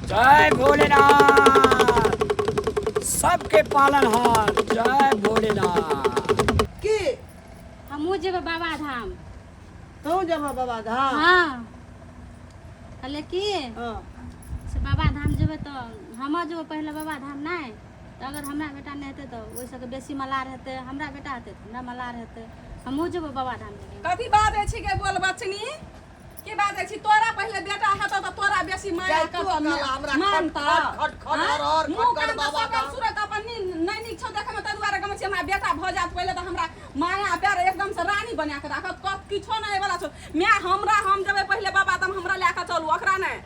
जय भोलेनाथ, सबके पालनहार। जय भोलेनाथ। की हमू जेबे बाबा धाम। तू जब बाबा धाम? हाँ कहले की हाँ। से बाबा धाम जेबे तो हम जेबे पहले बाबा धाम नहीं तो अगर हमरा बेटा नहीं हेते तो वैसे के बेसी मलार हेते, हमरा बेटा हेते तो हमरा मलार हेते। हमू जेबे बाबा धाम जेबे। कथी बात है छी के बोल बचनी की बात है छी तोरा पहले बेटा हेतो तो तोरा बेसी माया तू करत अकाल हमरा मानता खट खट और खट बाबा का सूरत अपन नहीं नीक छौ देखे में त दुआरे गम छी हमरा बेटा भ जात पहले तो हमरा माया प्यार एकदम से रानी बना के राखत क किछो नहीं वाला छौ। मैं हमरा हम जबे पहले बाबा तम हमरा लेके चलू ओकरा नहीं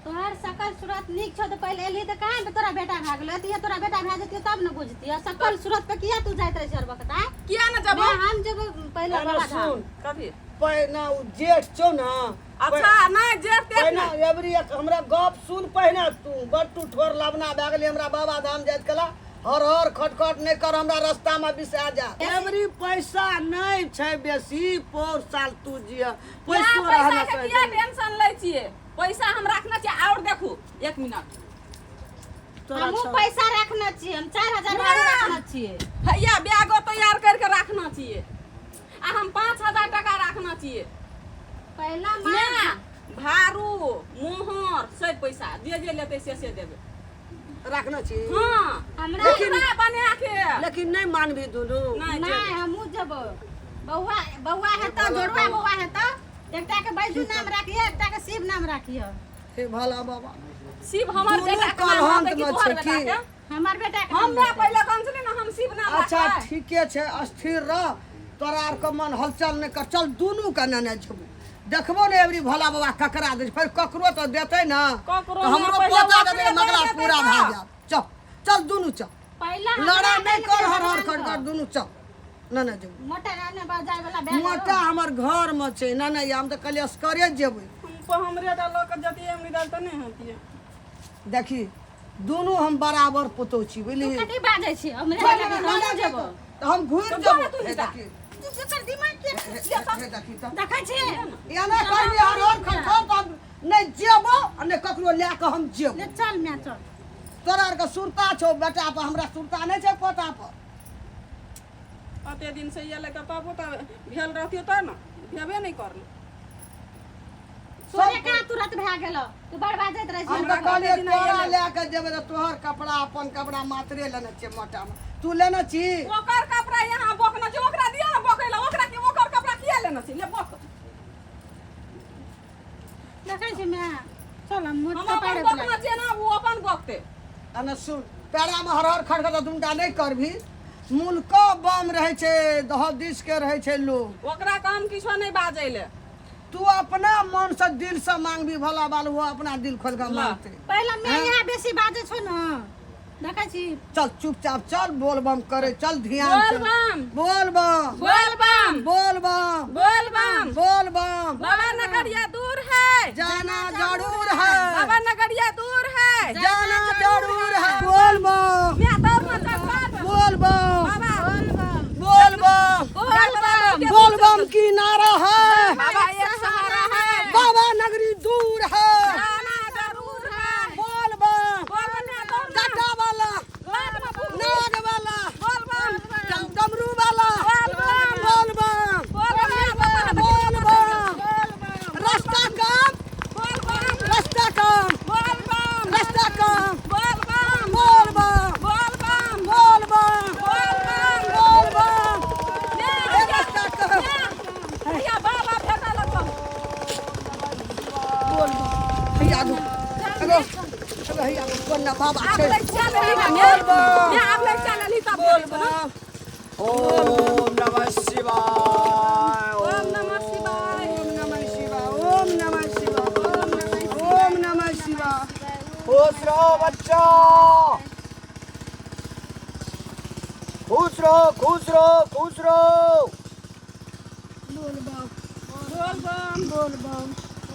तोहर सकल सूरत नीक छौ तो पहले एली तो कहां पे तोरा बेटा भाग गेल त तोरा बेटा भाग जतियो तब न बुझतियो। सकल सूरत पे किया तू जाइत रह जरबा कता किया न जब हम जब पहले बाबा धाम। सुन कभी पहिना उ जेठ छौ ना। अच्छा नहीं जेठ तेठ पहिना एवरी एक हमरा गप सुन पहिना तू बट्टू ठोर लावना भए गेली हमरा बाबा धाम जाइत कला हर हर खटखट नहीं कर हमरा रास्ता में बिसा जा। एवरी पैसा नहीं छै बेसी पोर साल तू जिया पैसो रहना पैसा के किया चाहिए। टेंशन लै छिए पैसा हम रखना चाहिए। और देखू 1 मिनट हमू पैसा रखना चाहिए, हम 4000 रखना चाहिए। भैया बैगो तैयार करके रखना चाहिए आ हम 5000 टका रखना चाहिए। पहला ना भारू मोहर सब पैसा जे जे लेते से देबे रखना चाहिए। हां हमरा लेकिन बना के लेकिन नहीं मानबी दुनू। नहीं हमू जब बौआ बौआ है तो जोड़वा बौआ है तो एकटा के बैजू नाम राखिए, एकटा के शिव नाम राखिए। हे भला बाबा शिव हमर दोनों बेटा कल के नाम हाथ है कि में तोहर छै बेटा की? के हमार बेटा के हमरा पहले कंसले ना हम शिव नाम अच्छा रखा ठीके छै स्थिर रह। तोरा आर के मन हलचल नहीं कर चल दुनू के नेने जेबू देखबो ने एवरी भोला बाबा ककरा दे फिर ककरो तो देते ना ककरो तो हमरो ना, पोता पहिले दे मगला देते पूरा ना। भा जात। चल चल दुनू चल पहला लड़ा नहीं कर हर हर कर कर दुनू चल नेने जेबू। मोटा नाने बाजाय वाला बैग मोटा हमर घर में छै नेने हम तो कल अस्करे जेबू। हम हमरे दा लोग जति हम निदल त नहीं होती देखी दुनू हम बराबर पुतो छी बुझली। कथी बाजै छी हमरे लगे हम जेबो तो हम घुर तो जेबू। जा तू हे जा। देखी तू जेकर दिमाग के हे देखी तो देखै छी या ना करबी हर हर खट खट हम नहीं जेबो आ नहीं ककरो ले के हम जेबो। ले चल मैं चल तोरा आर के सुरता छौ बेटा पर हमरा सुरता नहीं छै पोता पर। अते दिन से ये लेके पापो त भेल रहतियो त ना भेबे नहीं करल सोने का तुरंत भा गेलो तू बड़ बाजैत रह हम छी। तो कहलिए तोरा ले के जेबे तो तोहर कपड़ा अपन कपड़ा मात्रे लेने छै मोटा में तू लेना छी। ओकर कपड़ा यहाँ बोकना छै ओकरा दिया ना बोकैला ओकरा के ओकर कपड़ा किया लेना छै ले बोक देखै छी मैं चल हम मुझ हम कपड़े अपन बुला बोकना छै ना वो अपन बोकते अने सुन पैरा में हर हर खड़खड़ दुमटा नहीं करभी। मुल्को बम रहे छै 10 दिस के रहे छै लोग। ओकरा काम किछो नहीं बाजैले तू अपना मन से दिल से मांगबी भला बाल वो अपना दिल खोल के मांगते। पहला मैं यहाँ बेसी बाजै छौ न देखै छी। चल चुपचाप चल बोल बम करे चल ध्यान से बोल बम बोल बम बोल बम बोल बम बोल बम बोल बम। बाबा नगरिया दूर है जाना जरूर है बाबा नगरिया दूर है जाना जरूर है। बोल बम मैं दौड़ना चाहता बोल बम बाबा बोल बम बोल बम बोल बम की नारा है। बाबा एक सहारा है बाबा नगरी दूर है। जाना जरूर है बोल बम बोल बम गड्ढा वाला नाग वाला बोल बम डमरू वाला बोल बम बोल बम रास्ता काम रास्ता काम रास्ता काम बोल बम बोल बम बोल बम ए रास्ता काम बोल बम हैया दो अगो अगो हैया कोन्ना बाबा छै बोल बम बोल बम। ओम नमः शिवाय। ओम नमः शिवाय ओम नमः शिवाय ओम नमः शिवाय ओम नमः शिवाय। खुश रहो बच्चा, खुश रहो खुश रहो खुश रहो। बोल बम बोल बम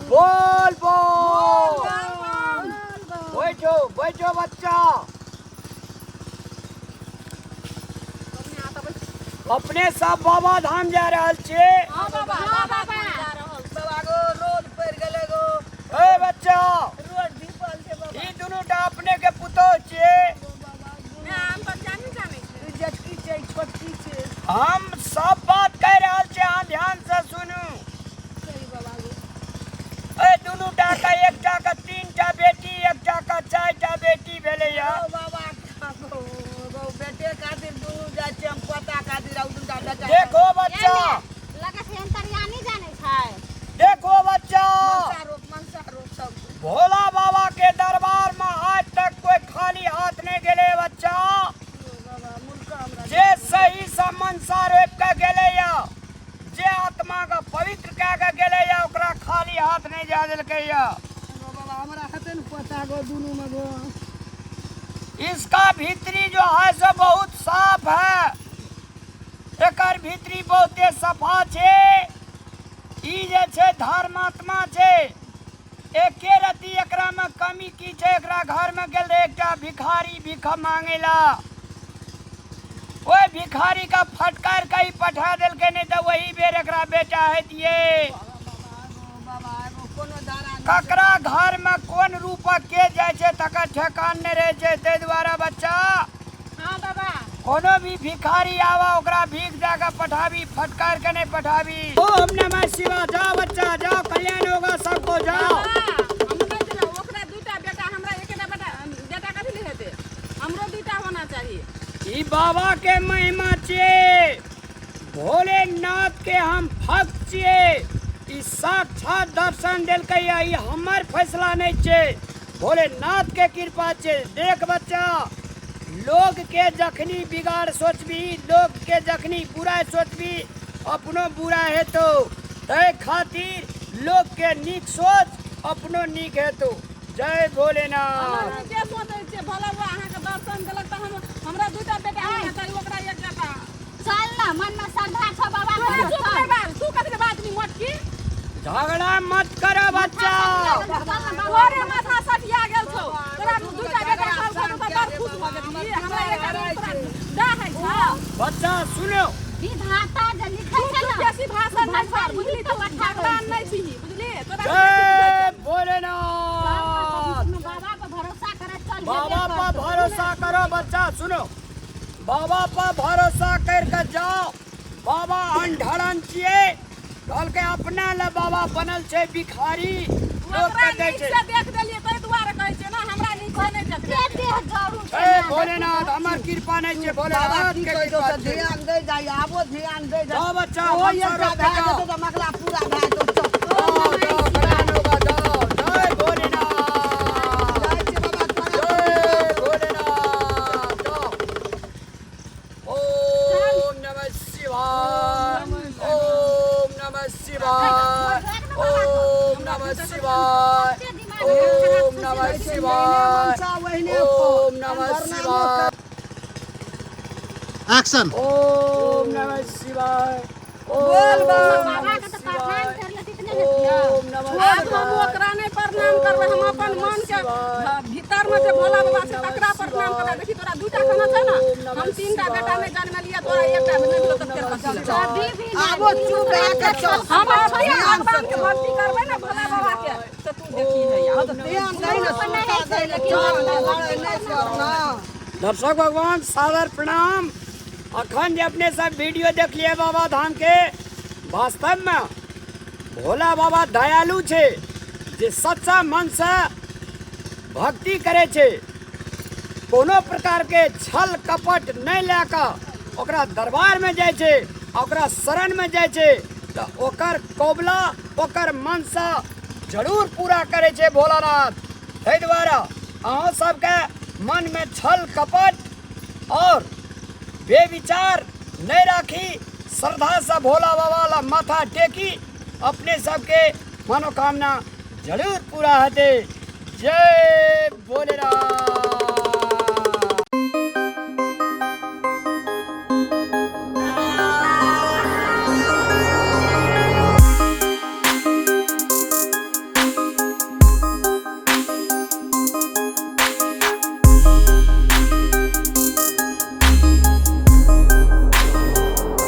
बोल बम। बैठो बैठो बच्चा अपने सब बाबा धाम जा रहल छियै। बाबा गो रोड पर गेले गो ए बच्चा रोड दीपल छै पुतो छे मैं हम तो जानी जाने ई जटकी छै छोटकी छै हम सब बात कह रहल छे अहाँ ध्यान से सुनू सही बाबा गो ए दुनू टा का एकटा का तीनटा बेटी एकटा का चारटा बेटी भेले या ओ बाबा गो बेटे खातिर दुनू जाइ छै हम पता खातिर आ दुनू बेटा देखो बच्चा लगे से अंतर्यामी जाने छै देखो बच्चा मनसा रोक सब भोला बाबा के दरबार में आज तक कोई खाली हाथ नहीं गेले बच्चा बाबा मुल्का हमरा जे सही से मनसा रोप के गेले या जे आत्मा का पवित्र कह के गेले या ओकरा खाली हाथ नहीं जा देलके या बाबा हमरा हते न पता गो दुनू में गो इसका भीतरी जो है सो बहुत साफ है एकर भीतरी बहुते सफा छे ई जे छे धर्मात्मा छे एके रति एकरा में कमी की छे एकरा घर में गेल रहे एकटा भिखारी भीख मांगेला ओए भिखारी का फटकार कहीं पठा देलके नहीं तो वही बेर एकरा बेटा है दिए बाबा गो कोनो दारा ककरा घर में कोन रूप के जाय छे तकर ठेकान नहीं रहे छे ते द्वारा बच्चा हां बाबा कोनो भी भिखारी आवा ओकरा भीख जाकर पठावी फटकार के नहीं पठावी ओम नमः शिवाय जाओ बच्चा जाओ कल्याण होगा सबको जाओ हम कह देबे ओकरा दूटा बेटा हमरा एकेटा बेटा कथि ले हेते हमरो दूटा होना चाहिए ई बाबा के महिमा छे भोलेनाथ के हम भक्त छे ई साक्षात दर्शन देलकै या ई हमर फैसला नहीं छे भोलेनाथ के कृपा छे देख बच्चा लोग के जखनी बिगाड़ सोचबी लोग के जखनी बुरा सोचबी अपनो बुरा है तो तय खातिर लोग के नीक सोच अपनो नीक है तो जय भोलेनाथ हमरा जे सोचै छै भला बा अहाँ के दर्शन देलक त हमरा दूटा बेटा होना चाहिए ओकरा एक बेटा चल ना मन में श्रद्धा छ बाबा तू चुप रे बाल तू कथि के बात नहीं मोटकी झगड़ा मत करो बच्चा तोरे माथा सटिया गेल छौ तोरा दूटा बेटा कल छौ त बड़ खुश भ गेली हमरा एक बेटा दा है छौ बच्चा सुनो विधाता जे लिखै छै ना बेसी भाषण नहीं छौ बुझली तो भगवान नहीं छी बुझली तोरा जय भोलेनाथ बाबा पर भरोसा करे चल बाबा पर भरोसा करो बच्चा सुनो बाबा पर भरोसा करके जाओ बाबा अंधड़न छिए कल के अपना ले बाबा बनल छे भिखारी लोग ओकरा कहते नीक छे से देख देलिए तै दुआरे कहै छै ना हमरा नीक से नहीं देख दे देह जरूर जय भोलेनाथ हमर कृपा नहीं छे बाबा भोलेनाथ की के कहै कृपा तो छे ध्यान दे जाई आबो ध्यान दे जा जाओ बच्चा ओ मनसा एकटा रोक के भए जाओ जेतै त मगला पूरा भए तो जाओ जाओ कल्याण होगा जाओ जय भोलेनाथ जाइ छै बाबा तोरा जय भोलेनाथ जाओ ओम नमः शिवाय ओम नमः शिवाय ओम नमः शिवाय ओम नमः शिवाय ओम नमः शिवाय एक्शन ओम नमः शिवाय बोल बाबा के तो प्रणाम कर ले कितने हेतिया ओम नमः आज हम ओकरा नहीं प्रणाम करबै हम अपन मन के भीतर में जे भोला बाबा से तकरा प्रणाम करबै देखी तोरा दूटा खाना छै ना हम तीनटा बेटा नहीं जन्म लिया तोरा एकटा नहीं दिलो त तेर कथि ले अभी भी आबो चुप रह के चल हम अपने भगवान के भक्ति करबै ना भोला बाबा के तो तू देखी है यार ध्यान दे ना सुनता दे लेकिन लड़ाई नहीं करना दर्शक भगवान सादर प्रणाम अखन जे अपने सब वीडियो देख लिए बाबा धाम के वास्तव में भोला बाबा दयालु छे जे सच्चा मन से भक्ति करे छे कोनो प्रकार के छल कपट नहीं लेकर ओकरा दरबार में जाय छे ओकरा शरण में जाय छे तो ओकर कौबला ओकर मनसा जरूर पूरा करे छे भोलानाथ ताहि द्वारा अहाँ सबके मन में छल कपट और बेविचार नहीं राखी श्रद्धा से भोला बाबा ला माथा टेकी अपने सबके मनोकामना जरूर पूरा होते जय भोलेनाथ।